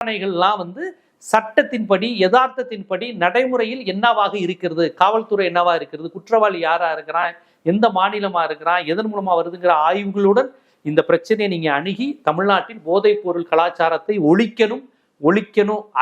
விசாரணைகள்லாம் சட்டத்தின்படி யதார்த்தத்தின்படி நடைமுறையில் என்னவாக இருக்கிறது, காவல்துறை என்னவா இருக்கிறது, குற்றவாளி யாரா இருக்கிறான், எந்த மாநிலமா இருக்கிறான், எதன் மூலமா வருதுங்கிற ஆய்வுகளுடன் இந்த பிரச்சனையை நீங்க அணுகி தமிழ்நாட்டின் போதைப் பொருள் கலாச்சாரத்தை ஒழிக்கணும்.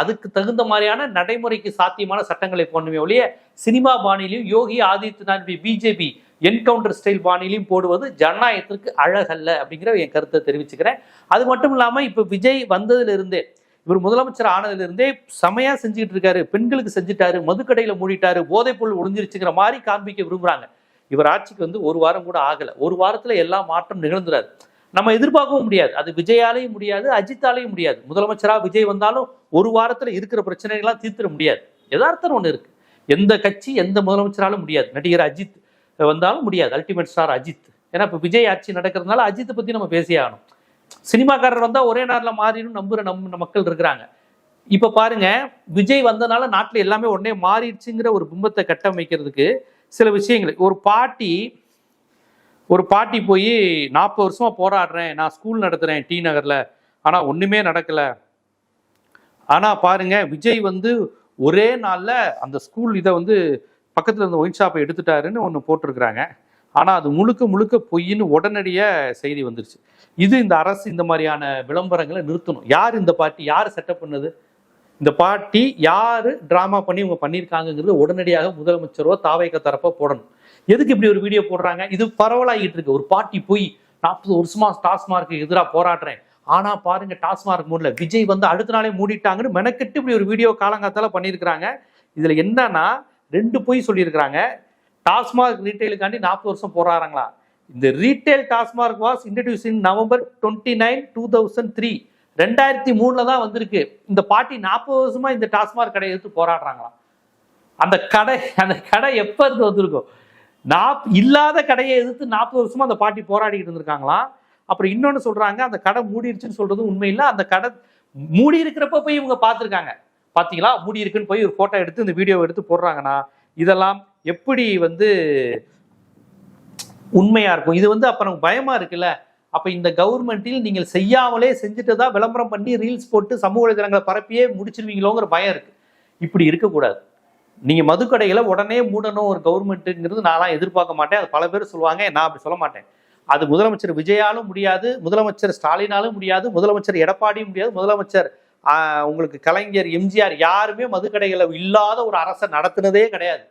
அதுக்கு தகுந்த மாதிரியான நடைமுறைக்கு சாத்தியமான சட்டங்களை போடணுமே ஒழிய cinema பாணியிலையும் Yogi Adityanath BJP encounter style பாணியிலையும் போடுவது ஜனநாயகத்திற்கு அழகல்ல அப்படிங்கிற என் கருத்தை தெரிவிச்சுக்கிறேன். அது மட்டும் இல்லாம இப்ப விஜய் வந்ததுல இருந்தே, இவர் முதலமைச்சர் ஆனதுல இருந்தே செமையா செஞ்சுக்கிட்டு இருக்காரு. பெண்களுக்கு செஞ்சுட்டாரு, மதுக்கடையில மூடிட்டாரு, போதைப் பொருள் ஒளிஞ்சிருச்சுங்கிற மாதிரி காண்பிக்க விரும்புறாங்க. இவர் ஆட்சிக்கு ஒரு வாரம் கூட ஆகல. ஒரு வாரத்துல எல்லா மாற்றம் நிகழ்ந்துறாரு. நம்ம எதிர்பார்க்கவும் முடியாது. அது விஜயாலையும் முடியாது, அஜித்தாலையும் முடியாது. முதலமைச்சரா விஜய் வந்தாலும் ஒரு வாரத்துல இருக்கிற பிரச்சனைகள்லாம் தீர்த்திட முடியாது. யதார்த்தம் ஒண்ணு இருக்கு. எந்த கட்சி எந்த முதலமைச்சராலும் முடியாது. நடிகர் அஜித் வந்தாலும் முடியாது. Ultimate star Ajith. ஏன்னா இப்ப விஜய் ஆட்சி நடக்கிறதுனால அஜித்தை பத்தி நம்ம பேசியே ஆகணும். சினிமாக்காரர் வந்தா ஒரே நாளில் மாறிடும் நம்புற மக்கள் இருக்கிறாங்க. இப்ப பாருங்க, விஜய் வந்தனால நாட்டுல எல்லாமே உடனே மாறிடுச்சுங்கிற ஒரு பிம்பத்தை கட்டமைக்கிறதுக்கு சில விஷயங்கள். ஒரு பாட்டி போய் 40 வருஷமா போராடுறேன், நான் ஸ்கூல் நடத்துறேன் டி நகர்ல, ஆனா ஒண்ணுமே நடக்கல. ஆனா பாருங்க, விஜய் ஒரே நாள்ல அந்த ஸ்கூல் இதை பக்கத்துல இருந்த ஒயின் ஷாப்பை எடுத்துட்டாருன்னு ஒன்று போட்டிருக்கிறாங்க. ஆனா அது முழுக்க பொய்ன்னு உடனடிய செய்தி வந்துருச்சு. இந்த அரசு இந்த மாதிரியான விளம்பரங்களை நிறுத்தணும். யார் இந்த பார்ட்டி, யார் செட்டப் பண்ணது, இந்த பார்ட்டி யாரு டிராமா பண்ணி இவங்க பண்ணியிருக்காங்கிறது உடனடியாக முதலமைச்சரோ தாவைக்க தரப்போ போடணும். எதுக்கு இப்படி ஒரு வீடியோ போடுறாங்க? இது பரவலாகிட்டு இருக்கு. ஒரு பார்ட்டி போய் 40 வருஷமா டாஸ்மார்க்கு எதிராக போராடுறேன், ஆனா பாருங்க டாஸ்மார்க் மூடல, விஜய் அடுத்த நாளே மூடிட்டாங்கன்னு மெனக்கெட்டு இப்படி ஒரு வீடியோ காலங்காத்தால பண்ணியிருக்கிறாங்க. இதுல என்னன்னா 2 பொய் சொல்லியிருக்கிறாங்க. டாஸ்மார்க் ரீட்டைலுக்காண்டி 40 வருஷம் போராடுறாங்களா? இந்த retail TASMAC was introduce in November 29, 2003. 2003 தான் வந்திருக்கு. இந்த பார்ட்டி 40 வருஷமா இந்த டாஸ்மார்க் கடையை எடுத்து போராடுறாங்களாம். அந்த கடை எப்ப இருந்து வந்திருக்கும்? இல்லாத கடையை எதிர்த்து 40 வருஷமா அந்த பார்ட்டி போராடிக்கிட்டு இருந்திருக்காங்களாம். அப்புறம் இன்னொன்னு சொல்றாங்க, அந்த கடை மூடிடுச்சுன்னு சொல்றது உண்மை இல்லை. அந்த கடை மூடி இருக்கிறப்ப போய் இவங்க பார்த்துருக்காங்க. பாத்தீங்களா மூடி இருக்குன்னு போய் ஒரு போட்டோ எடுத்து இந்த வீடியோ எடுத்து போடுறாங்கன்னா இதெல்லாம் எப்படி உண்மையா இருக்கும்? இது அப்புறம் பயமா இருக்குல்ல. அப்ப இந்த கவர்மெண்டில் நீங்கள் செய்யாமலே செஞ்சுட்டதா விளம்பரம் பண்ணி ரீல்ஸ் போட்டு சமூக வலைதளங்களை பரப்பியே முடிச்சிருவீங்களோங்கிற பயம் இருக்கு. இப்படி இருக்கக்கூடாது. நீங்க மதுக்கடைகளை உடனே மூடணும் ஒரு கவர்மெண்ட்டுங்கிறது நான்லாம் எதிர்பார்க்க மாட்டேன். அது பல பேர் சொல்லுவாங்க, நான் அப்படி சொல்ல மாட்டேன். அது முதலமைச்சர் விஜயாலும் முடியாது, முதலமைச்சர் ஸ்டாலினாலும் முடியாது, முதலமைச்சர் எடப்பாடியும் முடியாது, முதலமைச்சர் உங்களுக்கு கலைஞர் எம்ஜிஆர் யாருமே மதுக்கடைகளை இல்லாத ஒரு அரசை நடத்தினதே கிடையாது.